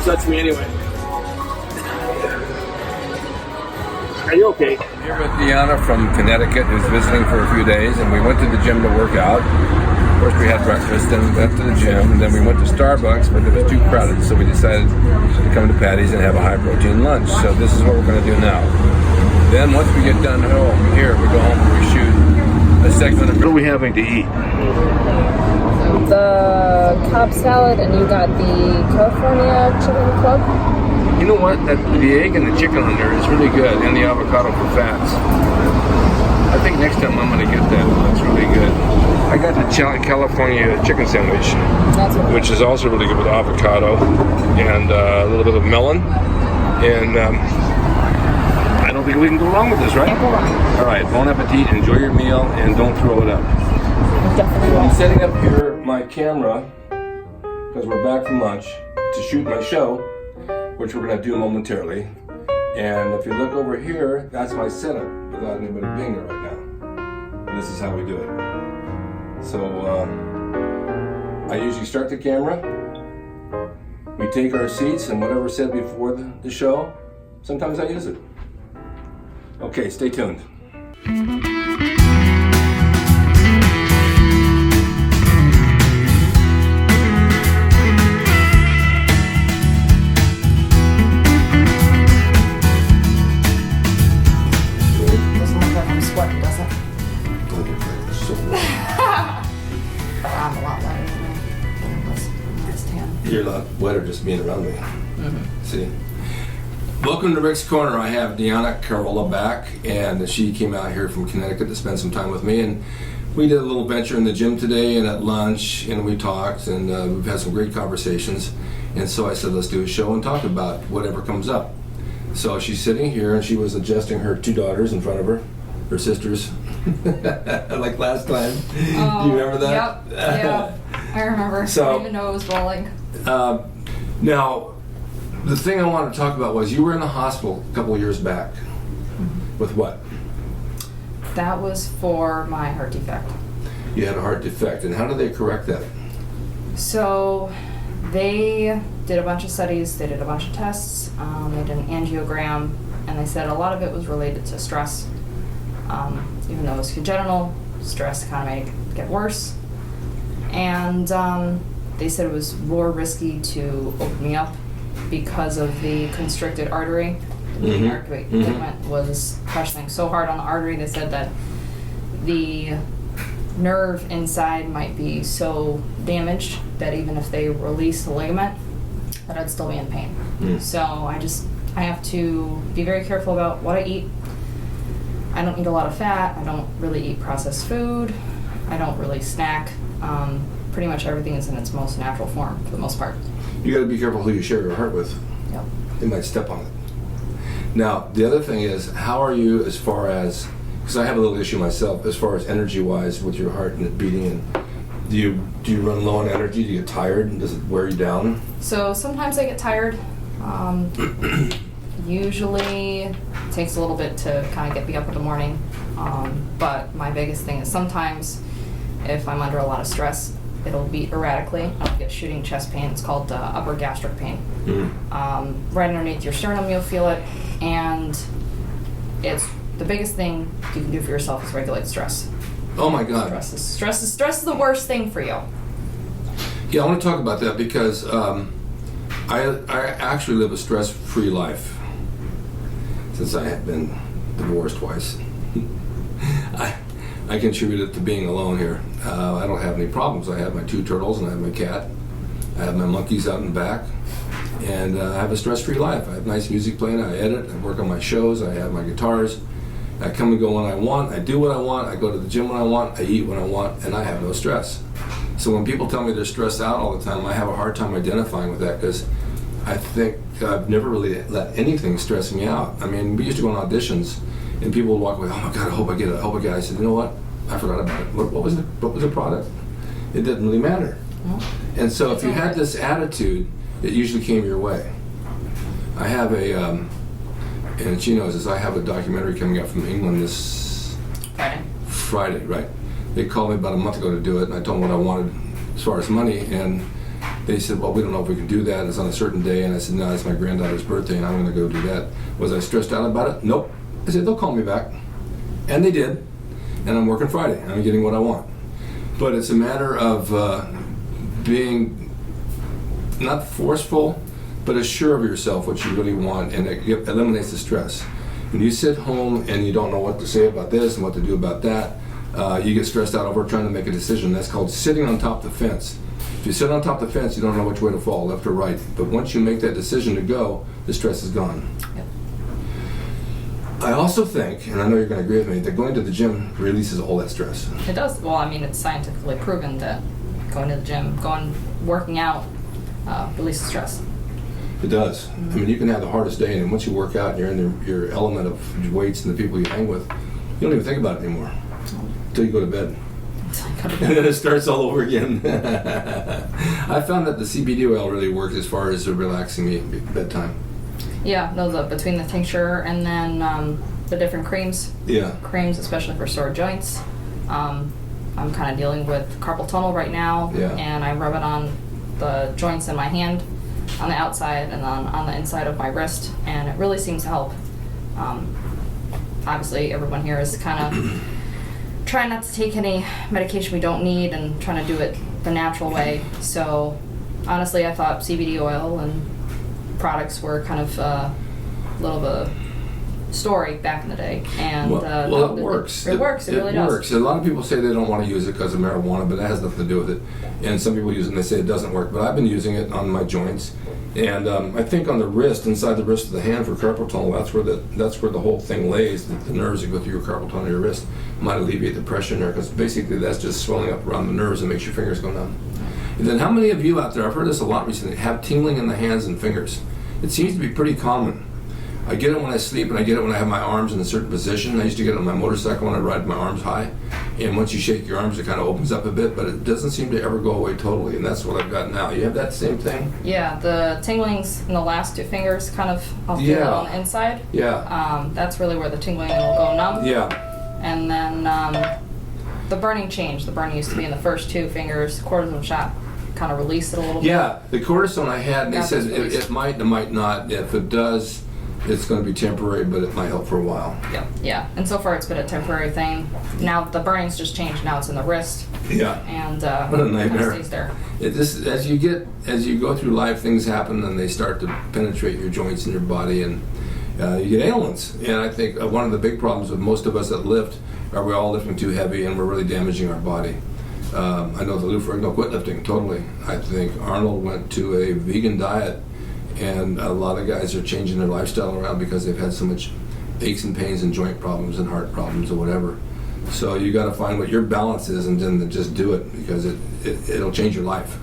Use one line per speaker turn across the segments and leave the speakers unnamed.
Touch me anyway. Are you okay?
I'm here with Deanna from Connecticut, who's visiting for a few days, and we went to the gym to work out. First we had breakfast, then we went to the gym, and then we went to Starbucks, but it was too crowded, so we decided to come to Patty's and have a high-protein lunch. So this is what we're going to do now. Then once we get done home here, we go home and we shoot a segment of...
What are we having to eat?
The Cobb salad, and you got the California chicken club.
You know what? The egg and the chicken on there is really good, and the avocado for fats. I think next time I'm going to get that. That's really good. I got the California chicken sandwich, which is also really good with avocado and a little bit of melon. And I don't think we can go wrong with this, right?
Can't go wrong.
All right, bon appetit, enjoy your meal, and don't throw it up.
Definitely.
I'm setting up here my camera, because we're back from lunch, to shoot my show, which we're going to do momentarily. And if you look over here, that's my setup without anybody being there right now. And this is how we do it. So I usually start the camera, we take our seats, and whatever said before the show, sometimes I use it. Okay, stay tuned.
I'm a lot lighter than this tan.
You're a lot wetter just being around me. Mm-hmm. See? Welcome to Rick's Corner. I have Deanna Carola back, and she came out here from Connecticut to spend some time with me. And we did a little venture in the gym today and at lunch, and we talked, and we've had some great conversations. And so I said, let's do a show and talk about whatever comes up. So she's sitting here, and she was adjusting her two daughters in front of her sisters. Like last time.
Oh,
do you remember that?
Yep. Yeah, I remember.
So,
I didn't even know it was rolling.
Now, the thing I wanted to talk about was you were in the hospital a couple of years back. Mm-hmm. With what?
That was for my heart defect.
You had a heart defect, and how did they correct that?
So they did a bunch of studies, they did a bunch of tests, they did an angiogram, and they said a lot of it was related to stress. Even though it was congenital, stress kind of made it get worse. And they said it was more risky to open me up because of the constricted artery. The ligament was pressing so hard on the artery, they said that the nerve inside might be so damaged that even if they release the ligament, that I'd still be in pain. So I have to be very careful about what I eat. I don't eat a lot of fat. I don't really eat processed food. I don't really snack. Pretty much everything is in its most natural form for the most part.
You got to be careful who you share your heart with.
Yep.
They might step on it. Now, the other thing is, how are you as far as, because I have a little issue myself, as far as energy-wise with your heart and it beating, and do you run low on energy? Do you get tired, and does it wear you down?
So sometimes I get tired. Usually it takes a little bit to kind of get me up in the morning. But my biggest thing is sometimes if I'm under a lot of stress, it'll beat erratically. I'll get shooting chest pain. It's called upper gastric pain. Right underneath your sternum, you'll feel it. And it's the biggest thing you can do for yourself is regulate stress.
Oh my God.
Stress is the worst thing for you.
Yeah, I want to talk about that because I actually live a stress-free life since I have been divorced twice. I contributed to being alone here. I don't have any problems. I have my two turtles and I have my cat. I have my monkeys out in back. And I have a stress-free life. I have nice music playing. I edit. I work on my shows. I have my guitars. I come and go when I want. I do what I want. I go to the gym when I want. I eat when I want. And I have no stress. So when people tell me they're stressed out all the time, I have a hard time identifying with that because I think I've never really let anything stress me out. I mean, we used to go on auditions and people would walk away, oh my God, I hope I get it, I hope I get it. I said, you know what? I forgot about it. What was the product? It didn't really matter. And so if you had this attitude, it usually came your way. I have and she knows this, I have a documentary coming out from England this Friday, right? They called me about a month ago to do it, and I told them what I wanted as far as money, and they said, well, we don't know if we can do that, it's on a certain day, and I said, no, it's my granddaughter's birthday, and I'm gonna go do that. Was I stressed out about it? Nope. I said, they'll call me back. And they did, and I'm working Friday, and I'm getting what I want. But it's a matter of being not forceful, but assured of yourself what you really want, and it eliminates the stress. When you sit home and you don't know what to say about this and what to do about that, you get stressed out over trying to make a decision. That's called sitting on top of the fence. If you sit on top of the fence, you don't know which way to fall, left or right. But once you make that decision to go, the stress is gone.
Yep.
I also think, and I know you're going to agree with me, that going to the gym releases all that stress.
It does. Well, I mean, it's scientifically proven that going to the gym, working out, releases stress.
It does. I mean, you can have the hardest day, and once you work out and you're in your element of weights and the people you hang with, you don't even think about it anymore until you go to bed. And then it starts all over again. I found that the CBD oil really works as far as relaxing me at bedtime.
Yeah, no, between the tincture and then the different creams.
Yeah.
Creams, especially for sore joints. I'm kind of dealing with carpal tunnel right now, and I rub it on the joints in my hand, on the outside, and on the inside of my wrist, and it really seems to help. Obviously, everyone here is kind of trying not to take any medication we don't need and trying to do it the natural way. So, honestly, I thought CBD oil and products were kind of a little bit of a story back in the day. And
it works.
It works. It really does.
It works. A lot of people say they don't want to use it because of marijuana, but that has nothing to do with it. And some people use it and they say it doesn't work. But I've been using it on my joints, and I think on the wrist, inside the wrist of the hand for carpal tunnel, that's where the whole thing lays. The nerves that go through your carpal tunnel, your wrist, might alleviate the pressure in there, because basically that's just swelling up around the nerves and makes your fingers go numb. And then how many of you out there, I've heard this a lot recently, have tingling in the hands and fingers? It seems to be pretty common. I get it when I sleep, and I get it when I have my arms in a certain position. I used to get it on my motorcycle when I ride my arms high. And once you shake your arms, it kind of opens up a bit, but it doesn't seem to ever go away totally, and that's what I've got now. You have that same thing?
Yeah, the tinglings in the last two fingers kind of, I'll feel it on the inside.
Yeah.
That's really where the tingling will go numb.
Yeah.
And then the burning changed. The burning used to be in the first two fingers. Cortisone shot kind of released it a little bit.
Yeah, the cortisone I had, they said it might and it might not. If it does, it's going to be temporary, but it might help for a while.
Yeah. And so far it's been a temporary thing. Now the burning's just changed. Now it's in the wrist.
Yeah.
And
what a nightmare.
Kind of stays there.
As you go through life, things happen and they start to penetrate your joints and your body, and you get ailments. And I think one of the big problems with most of us that lift are we're all lifting too heavy and we're really damaging our body. I know the Lou Ferrigno quit lifting totally. I think Arnold went to a vegan diet, and a lot of guys are changing their lifestyle around because they've had so much aches and pains and joint problems and heart problems or whatever. So you got to find what your balance is and then just do it, because it'll change your life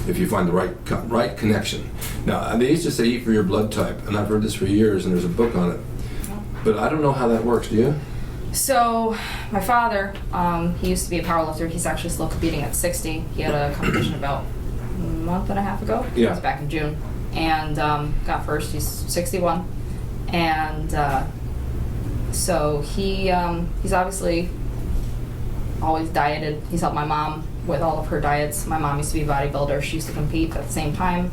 if you find the right connection. Now, they used to say eat for your blood type, and I've heard this for years, and there's a book on it. But I don't know how that works, do you?
So, my father, he used to be a powerlifter. He's actually still competing at 60. He had a competition about a month and a half ago.
Yeah.
It was back in June. And got first. He's 61. And so he's obviously always dieted. He's helped my mom with all of her diets. My mom used to be a bodybuilder. She used to compete at the same time.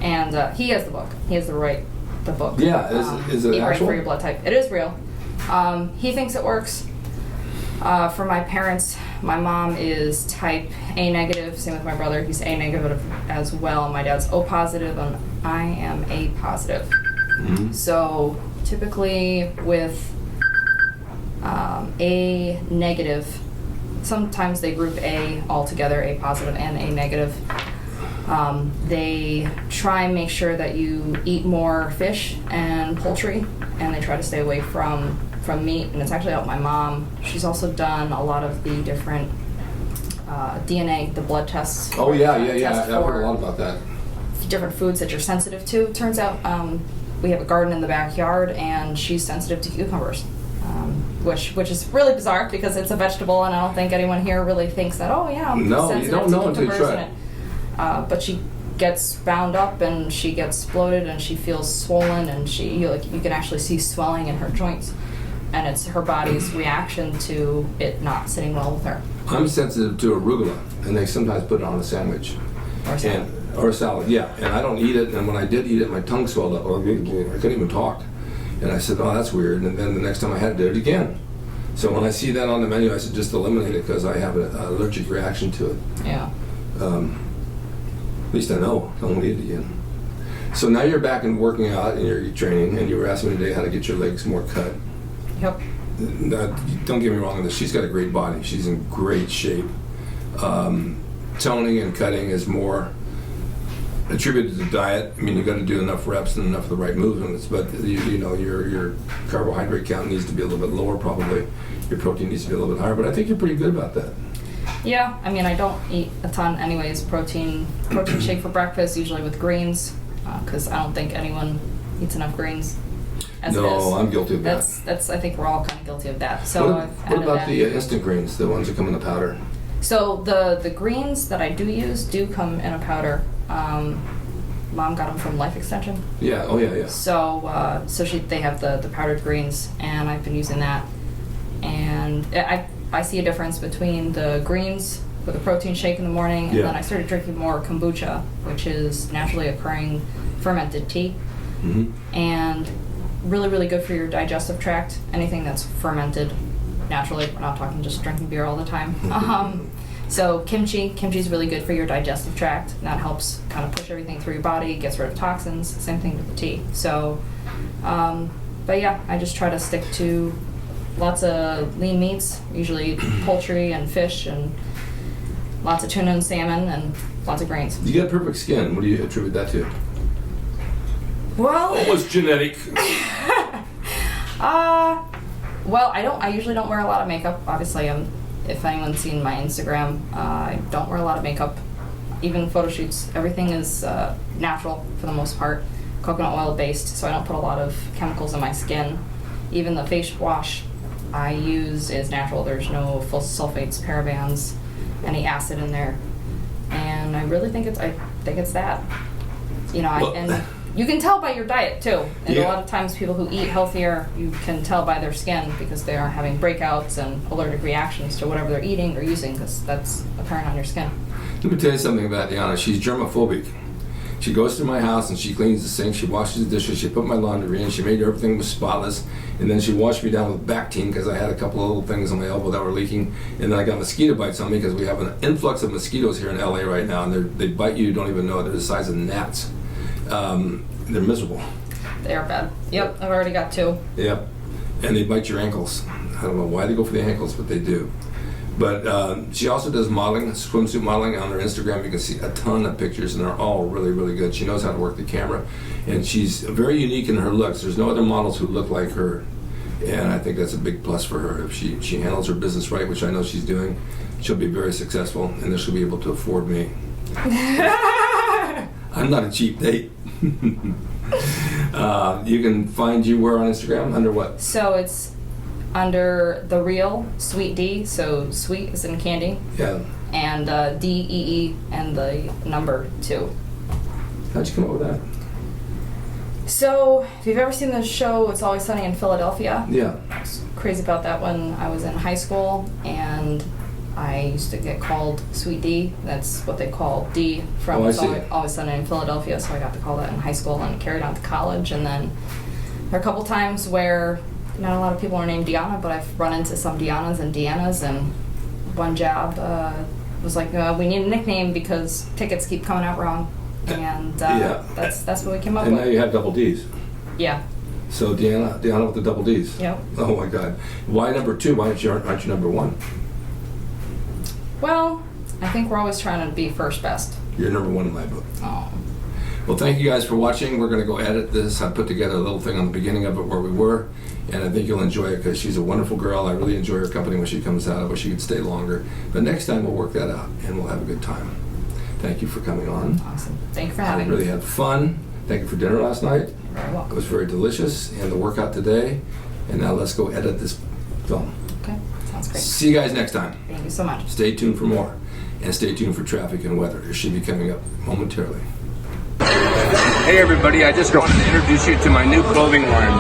And he has the book. He has the book.
Yeah, is it
Eat Right
actual?
for Your Blood Type. It is real. He thinks it works. For my parents, my mom is type A negative. Same with my brother. He's A negative as well. My dad's O positive, and I am A positive.
Mm-hmm.
So typically with A negative, sometimes they group A all together, A positive and A negative. They try and make sure that you eat more fish and poultry, and they try to stay away from meat, and it's actually helped my mom. She's also done a lot of the different DNA, the blood tests.
Oh yeah. I've heard a lot about that.
Different foods that you're sensitive to. Turns out we have a garden in the backyard, and she's sensitive to cucumbers. which is really bizarre because it's a vegetable, and I don't think anyone here really thinks that. Oh yeah, I'm
No, you
sensitive
don't
to
know until you
cucumbers
try
in it. But she gets bound up and she gets bloated and she feels swollen and you can actually see swelling in her joints, and it's her body's reaction to it not sitting well with her.
I'm sensitive to arugula, and they sometimes put it on a sandwich.
Or salad.
Or a salad, yeah. And I don't eat it, and when I did eat it, my tongue swelled up. I couldn't even talk. And I said, oh, that's weird. And then the next time I had to do it again. So when I see that on the menu, I said, just eliminate it because I have an allergic reaction to it.
Yeah.
At least I know. I won't eat it again. So now you're back and working out and you're training, and you were asking me today how to get your legs more cut.
Yep.
Don't get me wrong on this. She's got a great body. She's in great shape. Toning and cutting is more attributed to diet. I mean, you got to do enough reps and enough of the right movements, but you know your carbohydrate count needs to be a little bit lower probably. Your protein needs to be a little bit higher, but I think you're pretty good about that.
Yeah, I mean, I don't eat a ton anyways. Protein shake for breakfast, usually with greens, because I don't think anyone eats enough greens. As it is.
No, I'm guilty of that.
That's. I think we're all kind of guilty of that. So
What about the instant greens, the ones that come in the powder?
So the greens that I do use do come in a powder. Mom got them from Life Extension.
Yeah. Oh yeah.
So they have the powdered greens, and I've been using that. And I see a difference between the greens with a protein shake in the morning, and then I started drinking more kombucha, which is naturally occurring fermented tea, and really, really good for your digestive tract. Anything that's fermented naturally. We're not talking just drinking beer all the time. So kimchi's really good for your digestive tract, and that helps kind of push everything through your body, gets rid of toxins. Same thing with the tea. So, but yeah, I just try to stick to lots of lean meats, usually poultry and fish, and lots of tuna and salmon, and lots of grains.
You got perfect skin. What do you attribute that to?
Well,
Almost genetic.
Well, I usually don't wear a lot of makeup. Obviously, if anyone's seen my Instagram, I don't wear a lot of makeup. Even photo shoots, everything is natural for the most part, coconut oil based, so I don't put a lot of chemicals in my skin. Even the face wash I use is natural. There's no full sulfates, parabens, any acid in there, and I really think it's that. You know, and you can tell by your diet too. And a lot of times people who eat healthier, you can tell by their skin because they are having breakouts and allergic reactions to whatever they're eating or using, because that's apparent on your skin.
Let me tell you something about Deanna. She's germophobic. She goes to my house and she cleans the sink, she washes the dishes, she put my laundry in, she made everything was spotless, and then she washed me down with Bactine because I had a couple of little things on my elbow that were leaking, and then I got mosquito bites on me because we have an influx of mosquitoes here in LA right now, and they bite you don't even know. They're the size of gnats. They're miserable.
They are bad. Yep, I've already got 2.
Yep, and they bite your ankles. I don't know why they go for the ankles, but they do. But she also does modeling, swimsuit modeling on her Instagram. You can see a ton of pictures, and they're all really, really good. She knows how to work the camera, and she's very unique in her looks. There's no other models who look like her, and I think that's a big plus for her. If she handles her business right, which I know she's doing, she'll be very successful, and then she'll be able to afford me. I'm not a cheap date. You can find you where on Instagram? Under what?
So it's under The Real Sweet D, so sweet is in candy.
Yeah.
And DEE and the number 2.
How'd you come up with that?
So, if you've ever seen the show It's Always Sunny in Philadelphia,
Yeah.
I was crazy about that when I was in high school, and I used to get called Sweet D. That's what they call D from It's Always Sunny in Philadelphia, so I got to call that in high school and carried on to college. And then there are a couple times where not a lot of people are named Deanna, but I've run into some Deannas and Deannas, and one job was like, we need a nickname because tickets keep coming out wrong. And that's what we came up with.
And now you have double D's.
Yeah.
So Deanna with the double D's.
Yep.
Oh my God. Why number 2? Why aren't you number 1?
Well, I think we're always trying to be first best.
You're number 1 in my book.
Oh.
Well, thank you guys for watching. We're going to go edit this. I put together a little thing on the beginning of it where we were, and I think you'll enjoy it because she's a wonderful girl. I really enjoy her company when she comes out. I wish she could stay longer. But next time we'll work that out, and we'll have a good time. Thank you for coming on.
Awesome. Thank you for having me.
I really had fun. Thank you for dinner last night.
You're very welcome.
It was very delicious, and the workout today. And now let's go edit this film.
Okay, sounds great.
See you guys next time.
Thank you so much.
Stay tuned for more. And stay tuned for traffic and weather. It should be coming up momentarily.
Hey everybody, I just wanted to introduce you to my new clothing line,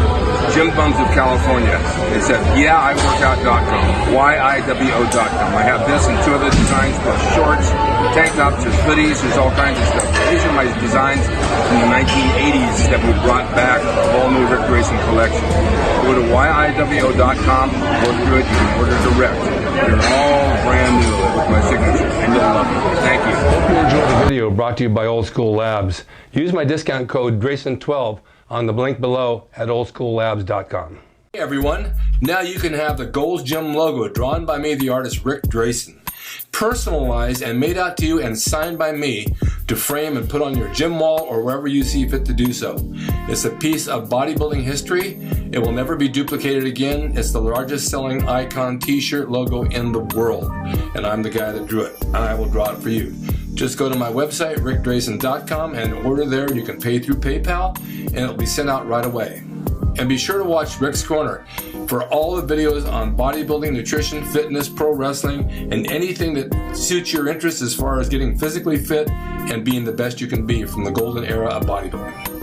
Gym Bums of California. It's at YeahIWorkout.com, YIWO.com. I have this and 2 other designs, plus shorts, tank tops, there's hoodies, there's all kinds of stuff. These are my designs from the 1980s that we brought back, a whole new Rick Grayson collection. Go to YIWO.com, go through it, you can order direct. They're all brand new with my signature, and you'll love them. Thank you.
Hope you enjoyed the video brought to you by Old School Labs. Use my discount code Grayson12 on the link below at oldschoollabs.com. Hey everyone, now you can have the Gold's Gym logo drawn by me, the artist Rick Grayson, personalized and made out to you and signed by me to frame and put on your gym wall or wherever you see fit to do so. It's a piece of bodybuilding history. It will never be duplicated again. It's the largest selling icon t-shirt logo in the world, and I'm the guy that drew it, and I will draw it for you. Just go to my website, rickdrayson.com, and order there. You can pay through PayPal, and it'll be sent out right away. And be sure to watch Rick's Corner for all the videos on bodybuilding, nutrition, fitness, pro wrestling, and anything that suits your interests as far as getting physically fit and being the best you can be from the golden era of bodybuilding.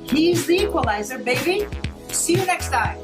He's the equalizer, baby. See you next time.